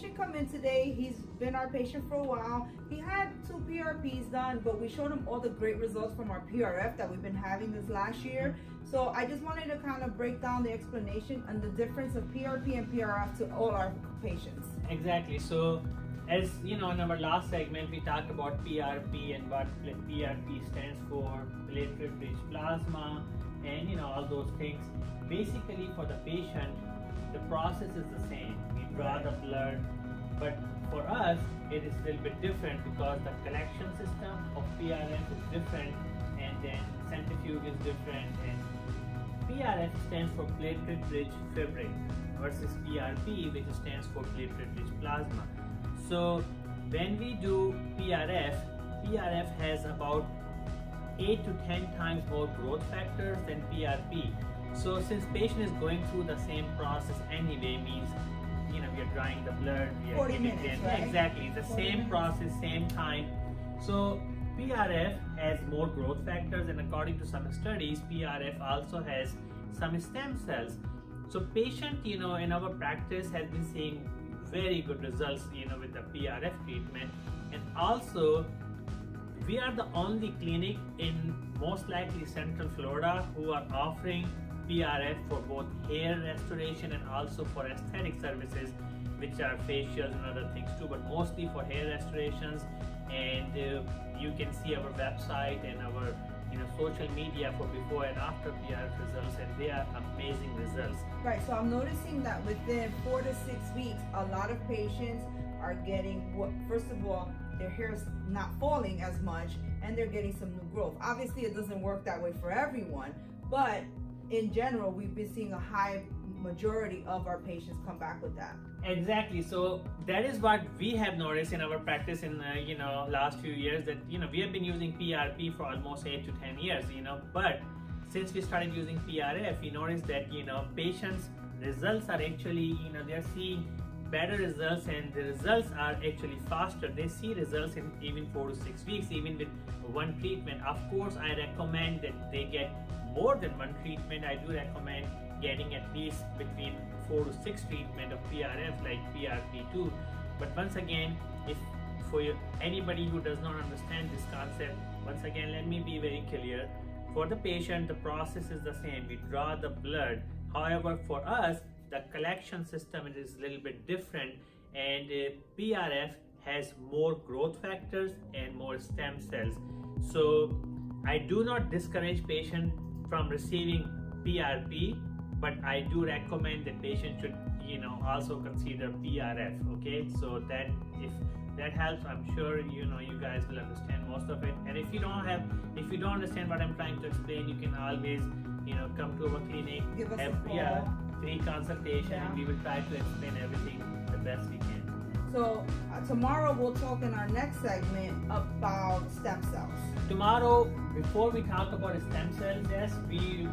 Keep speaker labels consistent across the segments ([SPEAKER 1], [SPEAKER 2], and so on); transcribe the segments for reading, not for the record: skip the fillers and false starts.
[SPEAKER 1] patient come in today. He's been our patient for a while. He had 2 PRPs done, but we showed him all the great results from our PRF that we've been having this last year. So I just wanted to kind of break down the explanation and the difference of PRP and PRF to all our patients.
[SPEAKER 2] Exactly. So as you know, in our last segment, we talked about PRP and what PRP stands for, Platelet-Rich Plasma, and you know, all those things. Basically, for the patient, the process is the same. We draw the blood, but for us, it is a little bit different because the collection system of PRF is different, and then centrifuge is different, and PRF stands for Platelet-Rich Fibrin versus PRP, which stands for Platelet-Rich Plasma. So when we do PRF, PRF has about 8 to 10 times more growth factors than PRP. So since patient is going through the same process anyway, means you know we are drawing the blood, we are
[SPEAKER 1] 40
[SPEAKER 2] giving
[SPEAKER 1] minutes,
[SPEAKER 2] them
[SPEAKER 1] right?
[SPEAKER 2] exactly the same
[SPEAKER 1] minutes.
[SPEAKER 2] process, same time. So PRF has more growth factors, and according to some studies, PRF also has some stem cells. So patient, you know, in our practice has been seeing very good results, you know, with the PRF treatment, and also we are the only clinic in most likely Central Florida who are offering PRF for both hair restoration and also for aesthetic services, which are facials and other things too, but mostly for hair restorations. And you can see our website and our social media for before and after PRF results, and they are amazing results.
[SPEAKER 1] Right, so I'm noticing that within 4 to 6 weeks, a lot of patients are getting first of all, their hair is not falling as much, and they're getting some new growth. Obviously, it doesn't work that way for everyone, but in general, we've been seeing a high majority of our patients come back with that.
[SPEAKER 2] Exactly. So that is what we have noticed in our practice in last few years, that we have been using PRP for almost 8 to 10 years, but since we started using PRF, we noticed that patients' results are actually they're seeing better results, and the results are actually faster. They see results in even 4 to 6 weeks, even with one treatment. Of course, I recommend that they get more than one treatment. I do recommend getting at least between 4 to 6 treatment of PRF like PRP2. But once again, if for anybody who does not understand this concept, once again let me be very clear. For the patient, the process is the same. We draw the blood. However, for us, the collection system is a little bit different, and PRF has more growth factors and more stem cells. So I do not discourage patient from receiving PRP, but I do recommend that patient should also consider PRF. Okay, so that if that helps, I'm sure you guys will understand most of it. And if you don't understand what I'm trying to explain, you can always come to our clinic,
[SPEAKER 1] Give us
[SPEAKER 2] have
[SPEAKER 1] a call.
[SPEAKER 2] Free consultation, and we will try to explain everything the best we can.
[SPEAKER 1] So tomorrow we'll talk in our next segment about stem cells.
[SPEAKER 2] Tomorrow, before we talk about stem cells, yes,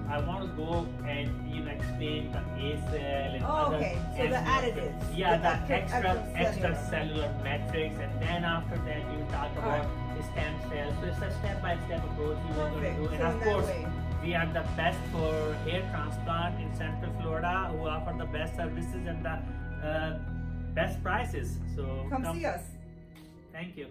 [SPEAKER 2] I want to go and explain the A cell and other.
[SPEAKER 1] Okay, so the additives.
[SPEAKER 2] Yeah, the extracellular metrics, and then after that we will talk about stem cells. So it's a step-by-step approach we will going to do, and
[SPEAKER 1] So
[SPEAKER 2] of
[SPEAKER 1] in that
[SPEAKER 2] course,
[SPEAKER 1] way,
[SPEAKER 2] we are the best for hair transplant in Central Florida, who offer the best services and the best prices. So
[SPEAKER 1] come see us.
[SPEAKER 2] Thank you.